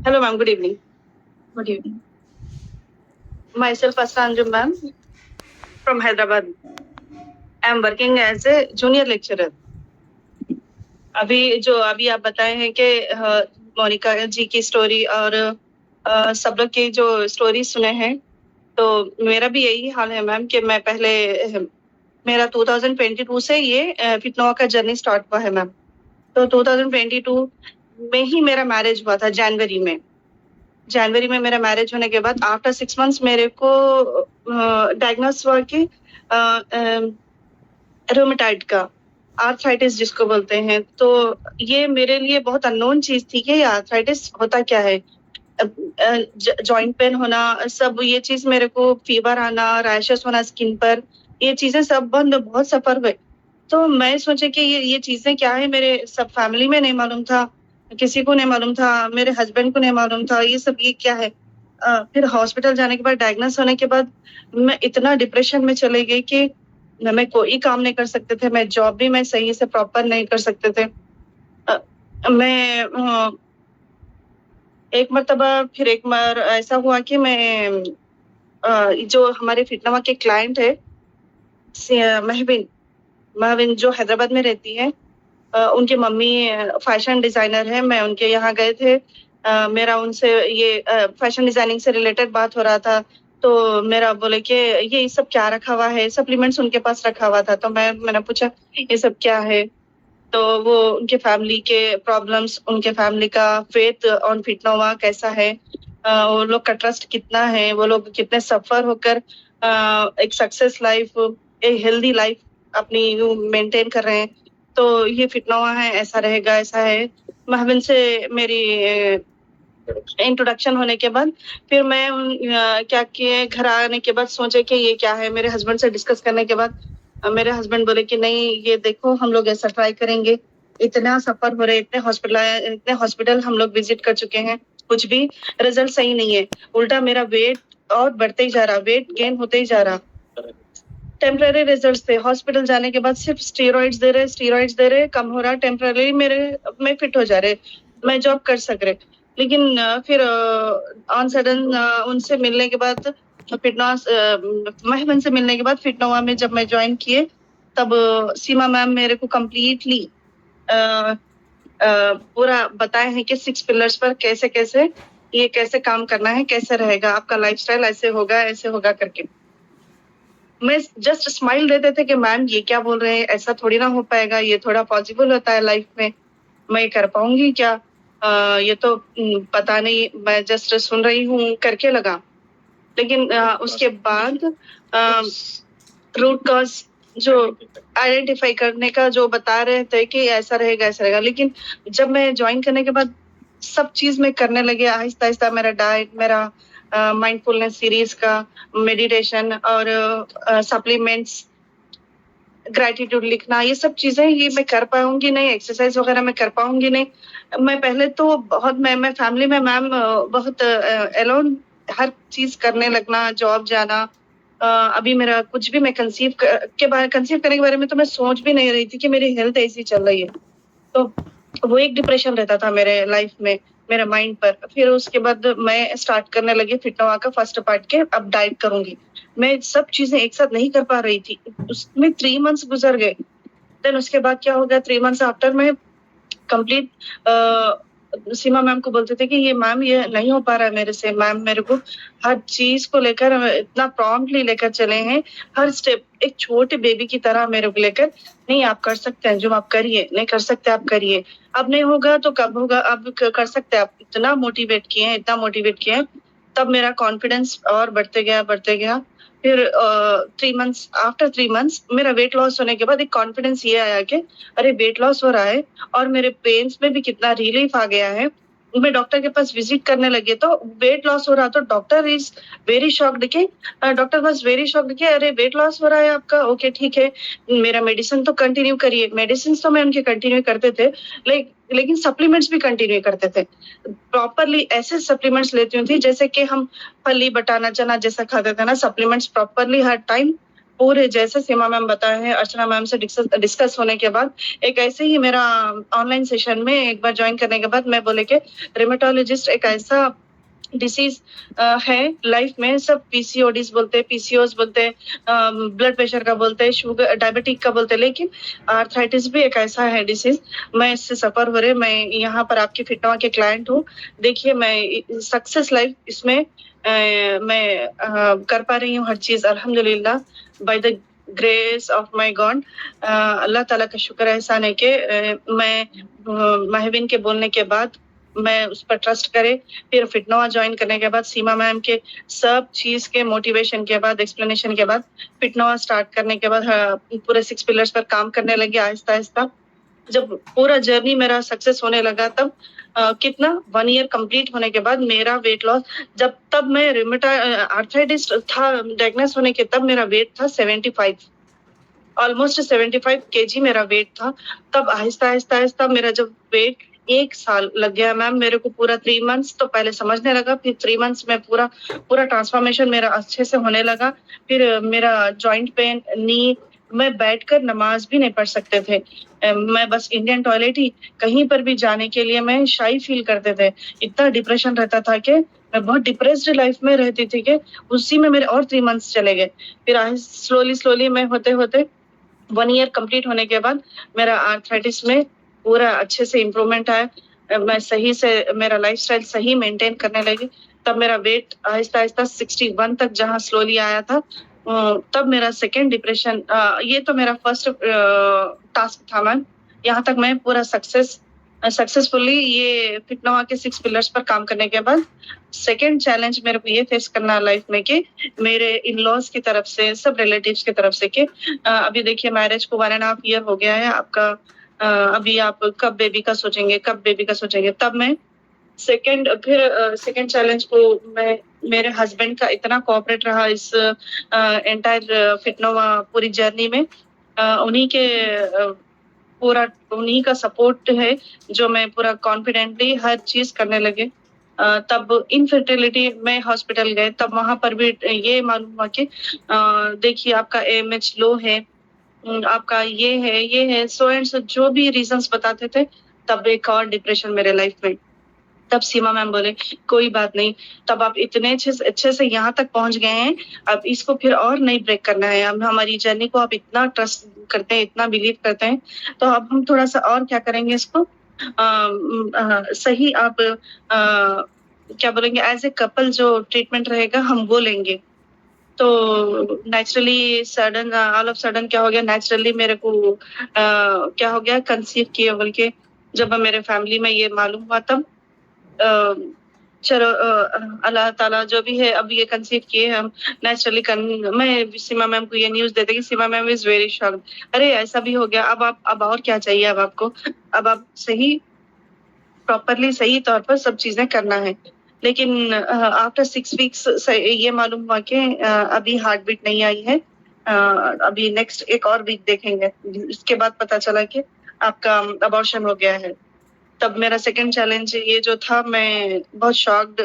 Hello, ma'am. Good evening. Good evening. Myself, Asra Anjum, ma'am, from Hyderabad. I am working as a junior lecturer. अभी आप बताए हैं कि मोनिका जी की story और सब लोग की जो स्टोरी सुने हैं, तो मेरा भी यही हाल है मैम कि मैं पहले मेरा 2022 से ये फिटनोवा का जर्नी स्टार्ट हुआ है मैम। तो 2022 में ही मेरा मैरिज हुआ था जनवरी में। जनवरी में मेरा मैरिज होने के बाद आफ्टर 6 मंथ्स मेरे को डायग्नोस हुआ कि रोमेटाइड का आर्थराइटिस जिसको बोलते हैं। तो ये मेरे लिए बहुत अननोन चीज थी कि ये आर्थराइटिस होता क्या है। जॉइंट पेन होना, सब ये चीज मेरे को, फीवर आना, रैशेस होना स्किन पर, ये चीजें सब बंद बहुत सफर हुए। तो मैं सोचे कि ये चीजें क्या है, मेरे सब फैमिली में नहीं मालूम था, किसी को नहीं मालूम था, मेरे हस्बैंड को नहीं मालूम था ये सब ये क्या है। फिर हॉस्पिटल जाने के बाद, डायग्नोस होने के बाद मैं इतना डिप्रेशन में चले गई कि मैं कोई काम नहीं कर सकते थे, मैं जॉब भी मैं सही से प्रॉपर नहीं कर सकते थे। मैं एक मर्तबा फिर एक बार ऐसा हुआ कि मैं जो हमारे फिटनवा के क्लाइंट है महविन महविन जो हैदराबाद में रहती है, उनकी मम्मी फैशन डिजाइनर है। मैं उनके यहाँ गए थे। मेरा उनसे ये फैशन डिजाइनिंग से रिलेटेड बात हो रहा था। तो मेरा बोले कि ये सब क्या रखा हुआ है, सप्लीमेंट्स उनके पास रखा हुआ था। तो मैंने पूछा ये सब क्या है। तो वो उनके फैमिली के प्रॉब्लम्स, उनके फैमिली का फेथ ऑन फिटनोवा कैसा है, वो लोग का ट्रस्ट कितना है, वो लोग कितने सफर होकर एक सक्सेस लाइफ, एक हेल्दी लाइफ अपनी मेंटेन कर रहे हैं। तो ये फिटनोवा है, ऐसा रहेगा, ऐसा है। महविन से मेरी इंट्रोडक्शन होने के बाद फिर मैं क्या किए, घर आने के बाद सोचे कि ये क्या है। मेरे हस्बैंड से डिस्कस करने के बाद मेरे हस्बैंड बोले कि नहीं, ये देखो हम लोग ऐसा ट्राई करेंगे। इतना सफर हो रहे, इतने हॉस्पिटल हम लोग विजिट कर चुके हैं, कुछ भी रिजल्ट सही नहीं है। उल्टा मेरा वेट और बढ़ते ही जा रहा, वेट गेन होते ही जा रहा। टेम्पररी रिजल्ट थे। हॉस्पिटल जाने के बाद सिर्फ स्टेरॉइड्स दे रहे, कम हो रहा, टेम्पररी मेरे में फिट हो जा रहे, मैं जॉब कर सक रहे। लेकिन फिर ऑन सडन उनसे मिलने के बाद, फिटनेस महबन से मिलने के बाद फिटनोवा में जब मैं ज्वाइन किए, तब सीमा मैम मेरे को कंप्लीटली पूरा बताए हैं कि 6 पिलर्स पर कैसे कैसे ये कैसे काम करना है, कैसे रहेगा आपका लाइफस्टाइल, ऐसे होगा करके। मैं जस्ट स्माइल देते थे कि मैम ये क्या बोल रहे हैं, ऐसा थोड़ी ना हो पाएगा, ये थोड़ा पॉसिबल होता है लाइफ में, मैं कर पाऊंगी क्या, ये तो पता नहीं, मैं जस्ट सुन रही हूँ करके लगा। लेकिन उसके बाद रूट कॉज जो आइडेंटिफाई करने का जो बता रहे थे कि ऐसा रहेगा, लेकिन जब मैं ज्वाइन करने के बाद सब चीज में करने लगे आहिस्ता आहिस्ता, मेरा डाइट, मेरा माइंडफुलनेस सीरीज का मेडिटेशन और सप्लीमेंट्स, ग्रेटिट्यूड लिखना, ये सब चीजें ये मैं कर पाऊंगी नहीं, एक्सरसाइज वगैरह मैं कर पाऊंगी नहीं। मैं पहले तो बहुत, मैं फैमिली में मैम बहुत अलोन हर चीज करने लगना, जॉब जाना। अभी मेरा कुछ भी, मैं कंसीव करने के बारे में तो मैं सोच भी नहीं रही थी कि मेरी हेल्थ ऐसी चल रही है। तो वो एक डिप्रेशन रहता था मेरे लाइफ में, मेरे माइंड पर। फिर उसके बाद मैं स्टार्ट करने लगी फिटनोवा का फर्स्ट पार्ट के, अब डाइट करूंगी। मैं सब चीजें एक साथ नहीं कर पा रही थी, उसमें 3 मंथ्स गुजर गए। देन उसके बाद क्या हो गया, 3 मंथ्स आफ्टर मैं कंप्लीट सीमा मैम को बोलते थे कि ये मैम ये नहीं हो पा रहा है मेरे से, मैम मेरे को हर चीज को लेकर इतना प्रॉम्प्टली लेकर चले हैं, हर स्टेप एक छोटे बेबी की तरह मेरे को लेकर, नहीं आप कर सकते हैं, जो आप करिए, नहीं कर सकते आप करिए, अब नहीं होगा तो कब होगा, अब कर सकते हैं आप। इतना मोटिवेट किए हैं। तब मेरा कॉन्फिडेंस और बढ़ते गया। फिर 3 मंथ्स, आफ्टर 3 मंथ्स मेरा वेट लॉस होने के बाद एक कॉन्फिडेंस ये आया कि अरे वेट लॉस हो रहा है और मेरे पेन्स में भी कितना रिलीफ आ गया है। मैं डॉक्टर के पास विजिट करने लगी तो वेट लॉस हो रहा, तो डॉक्टर इज वेरी शॉक्ड के डॉक्टर वाज वेरी शॉक्ड कि अरे वेट लॉस हो रहा है आपका, ओके ठीक है, मेरा मेडिसिन तो कंटिन्यू करिए। मेडिसिन तो मैं उनके कंटिन्यू करते थे, लेकिन सप्लीमेंट्स भी कंटिन्यू करते थे। प्रॉपरली ऐसे सप्लीमेंट्स लेती हूँ थी जैसे कि हम फली बटाना चना जैसा खाते थे ना, सप्लीमेंट्स प्रॉपरली हर टाइम पूरे जैसे सीमा मैम बताए हैं, अर्चना मैम से डिस्कस होने के बाद एक ऐसे ही मेरा ऑनलाइन सेशन में एक बार जॉइन करने के बाद मैं बोले कि रिमेटोलॉजिस्ट एक ऐसा डिसीज है लाइफ में। सब पीसीओडीज बोलते हैं, पीसीओएस बोलते हैं, ब्लड प्रेशर का बोलते हैं, शुगर डायबिटिक का बोलते हैं, लेकिन आर्थराइटिस भी एक ऐसा है डिसीज। मैं इससे सफर हो रहे, मैं यहाँ पर आपकी फिटनवा के क्लाइंट हूँ। देखिए मैं सक्सेस लाइफ इसमें मैं कर पा रही हूँ हर चीज अल्हम्दुलिल्लाह, by the grace of my God. Allah ताला का शुक्र एहसान है कि मैं महविन के बोलने के बाद मैं उस पर ट्रस्ट करे, फिर फिटनवा ज्वाइन करने के बाद सीमा मैम के सब चीज के मोटिवेशन के बाद, एक्सप्लेनेशन के बाद, फिटनवा स्टार्ट करने के बाद पूरे 6 पिलर्स पर काम करने लगे आहिस्ता आहिस्ता। जब पूरा जर्नी मेरा सक्सेस होने लगा तब कितना 1 ईयर कंप्लीट होने के बाद मेरा वेट लॉस, जब तब मैं आर्थराइटिस था डायग्नोस होने के, तब मेरा वेट था 75, ऑलमोस्ट 75 केजी मेरा वेट था। तब आहिस्ता आहिस्ता आहिस्ता मेरा जब वेट 1 साल लग गया मैम, मेरे को पूरा 3 मंथ्स तो पहले समझने लगा, फिर 3 मंथ्स में पूरा पूरा ट्रांसफॉर्मेशन मेरा अच्छे से होने लगा। फिर मेरा जॉइंट पेन, नी, मैं बैठकर नमाज भी नहीं पढ़ सकते थे। मैं बस इंडियन टॉयलेट ही कहीं पर भी जाने के लिए मैं शाई फील करते थे। इतना डिप्रेशन रहता था कि मैं बहुत डिप्रेस्ड लाइफ में रहती थी कि उसी में मेरे और 3 मंथ्स चले गए। फिर स्लोली स्लोली मैं होते होते 1 ईयर कंप्लीट होने के बाद मेरा आर्थराइटिस में पूरा अच्छे से इम्प्रूवमेंट आया। मैं सही से मेरा लाइफस्टाइल सही मेंटेन करने लगी। तब मेरा वेट आहिस्ता-आहिस्ता 61 तक जहाँ स्लोली आया था, तब मेरा सेकंड डिप्रेशन, ये तो मेरा फर्स्ट टास्क था मैम। यहाँ तक मैं पूरा सक्सेसफुली ये फिटनवा के 6 पिलर्स पर काम करने के बाद सेकंड चैलेंज मेरे को ये फेस करना लाइफ में कि मेरे इन-लॉज़ की तरफ से, सब रिलेटिव्स की तरफ से कि अभी देखिए मैरिज को 1 एंड हाफ ईयर हो गया है आपका, अभी आप कब बेबी का सोचेंगे, कब बेबी का सोचेंगे? तब मैं सेकंड चैलेंज को मैं, मेरे हस्बैंड का इतना कोऑपरेट रहा इस एंटायर फिटनोवा पूरी जर्नी में। उन्हीं के पूरा उन्हीं का सपोर्ट है जो मैं पूरा कॉन्फिडेंटली हर चीज़ करने लगे। तब इनफर्टिलिटी में हॉस्पिटल गए, तब वहाँ पर भी ये मालूम हुआ कि देखिए आपका एएमएच लो है, आपका ये है, सो एंड सो जो भी रीज़न्स बताते थे, तब एक और डिप्रेशन मेरे लाइफ में। तब सीमा मैम बोले, "कोई बात नहीं, तब आप इतने अच्छे से यहाँ तक पहुँच गए हैं, अब इसको फिर और नहीं ब्रेक करना है। अब हमारी जर्नी को आप इतना ट्रस्ट करते हैं, इतना बिलीव करते हैं, तो अब हम थोड़ा-सा और क्या करेंगे इसको सही आप क्या बोलेंगे एज़ ए कपल जो ट्रीटमेंट रहेगा हम वो लेंगे।" तो naturally sudden all of sudden क्या हो गया, नेचुरली मेरे को क्या हो गया, कंसीव किए बोल के जब मेरे फैमिली में ये मालूम हुआ तब अ, चलो अल्लाह ताला जो भी है, अब ये कंसीव किए हम नेचुरली मैं सीमा मैम को ये न्यूज़ देते कि सीमा मैम इज़ वेरी शॉक्ड। अरे ऐसा भी हो गया, अब और क्या चाहिए अब आपको? अब आप सही प्रॉपरली सही तौर पर सब चीज़ें करना है। लेकिन आफ्टर 6 वीक्स ये मालूम हुआ कि अभी हार्ट बीट नहीं आई है। अभी नेक्स्ट एक और वीक देखेंगे। इसके बाद पता चला कि आपका अबॉर्शन हो गया है। तब मेरा सेकंड चैलेंज ये जो था, मैं बहुत शॉक्ड,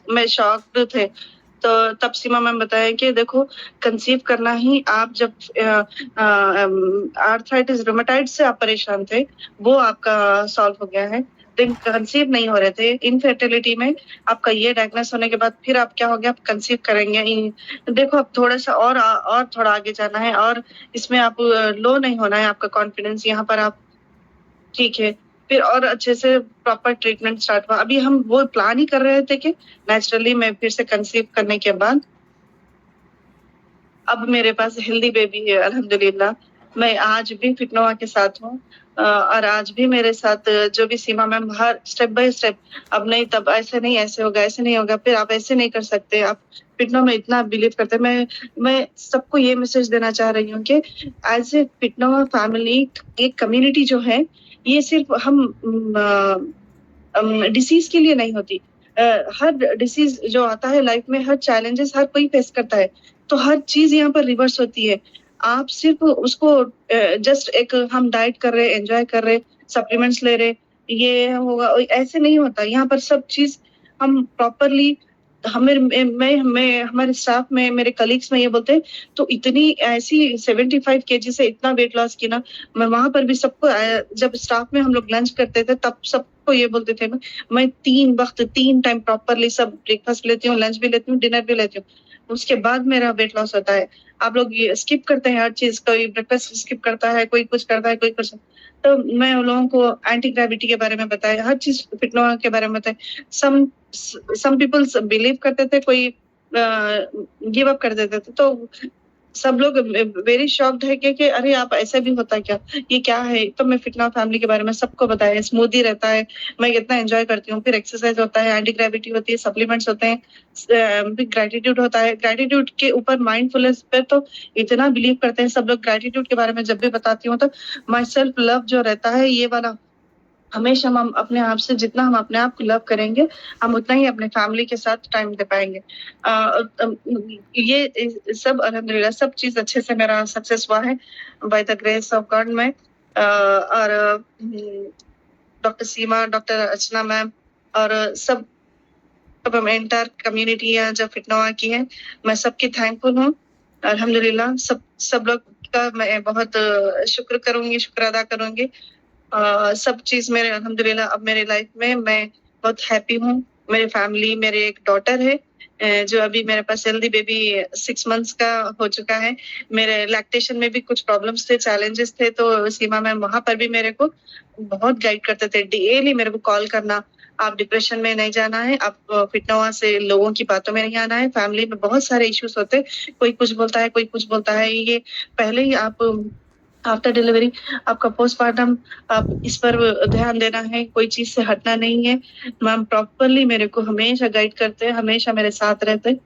मैं शॉक्ड थे। तो तब सीमा मैम बताया कि देखो कंसीव करना ही, आप जब आर्थराइटिस रूमेटॉइड से आप परेशान थे, वो आपका सॉल्व हो गया है। लेकिन कंसीव नहीं हो रहे थे। इनफर्टिलिटी में आपका ये डायग्नोस होने के बाद फिर आप क्या हो गया, आप कंसीव करेंगे। देखो अब थोड़ा-सा और थोड़ा आगे जाना है और इसमें आप लो नहीं होना है आपका कॉन्फिडेंस, यहाँ पर आप ठीक है। फिर और अच्छे से प्रॉपर ट्रीटमेंट स्टार्ट हुआ। अभी हम वो प्लान ही कर रहे थे कि नेचुरली मैं फिर से कंसीव करने के बाद अब मेरे पास हेल्दी बेबी है अल्हम्दुलिल्लाह। मैं आज भी फिटनोवा के साथ हूँ, और आज भी मेरे साथ जो भी सीमा मैम हर स्टेप बाय स्टेप, अब नहीं तब ऐसे नहीं, ऐसे होगा, ऐसे नहीं होगा, फिर आप ऐसे नहीं कर सकते, आप फिटनो में इतना बिलीव करते हैं। मैं सबको ये मैसेज देना चाह रही हूँ कि एज़ ए फिटनोवा फैमिली, एक कम्युनिटी जो है, ये सिर्फ़ हम डिसीज़ के लिए नहीं होती। हर डिसीज़ जो आता है लाइफ में, हर चैलेंजेस हर कोई फेस करता है। तो हर चीज़ यहाँ पर रिवर्स होती है। आप सिर्फ़ उसको जस्ट एक हम डाइट कर रहे, एन्जॉय कर रहे, सप्लीमेंट्स ले रहे, ये होगा ऐसे नहीं होता। यहाँ पर सब चीज़ हम प्रॉपरली हमें मैं हमारे स्टाफ में मेरे कलीग्स में ये बोलते हैं, तो इतनी ऐसी 75 केजी से इतना वेट लॉस की ना, मैं वहाँ पर भी सबको जब स्टाफ में हम लोग लंच करते थे तब सबको ये बोलते थे मैं 3 वक़्त 3 टाइम प्रॉपरली सब ब्रेकफ़ास्ट लेती हूँ, लंच भी लेती हूँ, डिनर भी लेती हूँ। उसके बाद मेरा वेट लॉस होता है। आप लोग ये स्किप करते हैं हर चीज़, कोई ब्रेकफ़ास्ट स्किप करता है, कोई कुछ करता है, कोई कुछ। तो मैं उन लोगों को एंटी ग्रेविटी के बारे में बताया, हर चीज़ फिटनेस के बारे में बताया। सम सम पीपल्स बिलीव करते थे, कोई गिव अप कर देते थे। तो सब लोग वेरी शॉक्ड है कि अरे आप ऐसा भी होता है क्या? ये क्या है? तो मैं फिटनेस फैमिली के बारे में सबको बताया, स्मूदी रहता है, मैं कितना एन्जॉय करती हूँ, फिर एक्सरसाइज होता है, एंटी ग्रेविटी होती है, सप्लीमेंट्स होते हैं, फिर ग्रैटिट्यूड होता है। ग्रैटिट्यूड के ऊपर माइंडफुलनेस पे तो इतना बिलीव करते हैं सब लोग। ग्रैटिट्यूड के बारे में जब भी बताती हूँ तो माई सेल्फ लव जो रहता है ये वाला, हमेशा हम अपने आप से जितना हम अपने आप को लव करेंगे, हम उतना ही अपने फैमिली के साथ टाइम दे पाएँगे। ये सब अल्हम्दुलिल्लाह सब चीज़ अच्छे से मेरा सक्सेस हुआ है bye the grace of God में। और डॉक्टर सीमा, डॉक्टर अर्चना मैम और सब एंटायर कम्युनिटी है जो फिटनोवा की है, मैं सबकी थैंकफुल हूँ। अल्हम्दुलिल्लाह सब सब लोग का मैं बहुत शुक्र करूँगी, शुक्र अदा करूँगी। सब चीज़ मेरे अल्हम्दुलिल्लाह अब मेरे लाइफ में मैं बहुत हैप्पी हूँ। मेरी फैमिली, मेरे एक डॉटर है जो अभी मेरे पास हेल्दी बेबी 6 मंथ्स का हो चुका है। मेरे लैक्टेशन में भी कुछ प्रॉब्लम्स थे, चैलेंजेस थे, तो सीमा मैम वहाँ पर भी मेरे को बहुत गाइड करते थे। डेली मेरे को कॉल करना, आप डिप्रेशन में नहीं जाना है, आप फिटनोवा से लोगों की बातों में नहीं आना है। फैमिली में बहुत सारे इश्यूज़ होते हैं, कोई कुछ बोलता है, कोई कुछ बोलता है। ये पहले ही आप आफ्टर डिलीवरी आपका पोस्टपार्टम आप इस पर ध्यान देना है, कोई चीज़ से हटना नहीं है। मैम प्रॉपरली मेरे को हमेशा गाइड करते हैं, हमेशा मेरे साथ रहते हैं।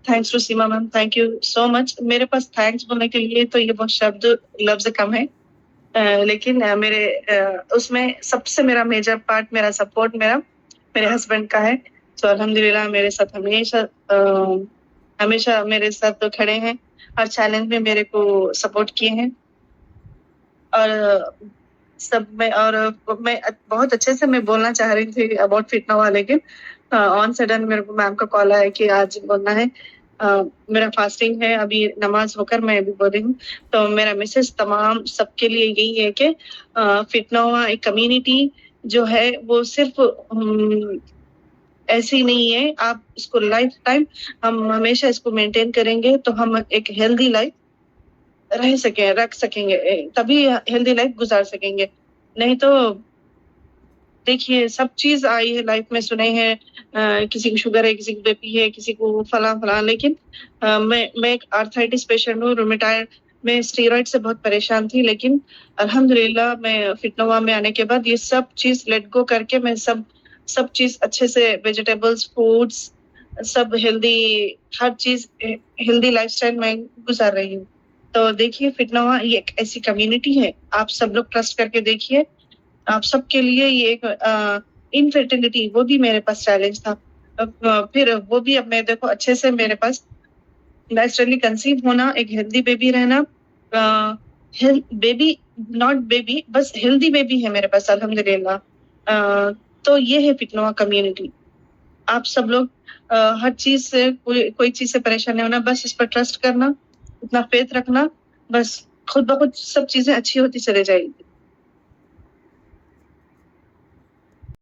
Thanks to Seema ma'am, thank you so much. मेरे पास थैंक्स बोलने के लिए तो ये बहुत लफ्ज़ कम है। लेकिन उसमें सबसे मेरा मेजर पार्ट मेरा सपोर्ट मेरे हस्बैंड का है, जो अल्हम्दुलिल्लाह मेरे साथ हमेशा मेरे साथ तो खड़े हैं, हर चैलेंज में मेरे को सपोर्ट किए हैं। और सब में और मैं बहुत अच्छे से मैं बोलना चाह रही थी अबाउट फिटनोवा, लेकिन ऑन सडन मेरे को मैम का कॉल आया कि आज बोलना है। मेरा फास्टिंग है, अभी नमाज़ होकर मैं अभी बोली हूँ। तो मेरा मैसेज तमाम सबके लिए यही है कि फिटनोवा एक कम्युनिटी जो है वो सिर्फ़ ऐसी नहीं है, आप इसको लाइफ़ टाइम हम हमेशा इसको मेंटेन करेंगे तो हम एक हेल्दी लाइफ़ रख सकेंगे, तभी हेल्दी लाइफ गुजार सकेंगे। नहीं तो देखिए सब चीज़ आई है लाइफ में, सुने हैं किसी को शुगर है, किसी को बीपी है, किसी को फलाँ-फलाँ, लेकिन मैं एक आर्थराइटिस पेशेंट हूँ, रूमेटॉइड में स्टेरॉइड से बहुत परेशान थी, लेकिन अल्हम्दुलिल्लाह मैं फिटनोवा में आने के बाद ये सब चीज़ लेट गो करके मैं सब सब चीज़ अच्छे से वेजिटेबल्स, फ्रूट्स सब हेल्दी, हर चीज़ हेल्दी लाइफ़स्टाइल मैं गुज़ार रही हूँ। तो देखिए फिटनोवा ये एक ऐसी कम्युनिटी है, आप सब लोग ट्रस्ट करके देखिए, आप सबके लिए ये एक इनफर्टिलिटी वो भी मेरे पास चैलेंज था। फिर वो भी अब मैं देखो अच्छे से मेरे पास नेचुरली कंसीव होना, एक हेल्दी बेबी रहना, अ, हेल बेबी नॉट बेबी बस हेल्दी बेबी है मेरे पास अल्हम्दुलिल्लाह। तो ये है फिटनोवा कम्युनिटी। आप सब लोग हर चीज़ से कोई कोई चीज़ से परेशान नहीं होना, बस इस पर ट्रस्ट करना, इतना फ़ेथ रखना, बस खुद ब खुद सब चीज़ें अच्छी होती चली जाएगी।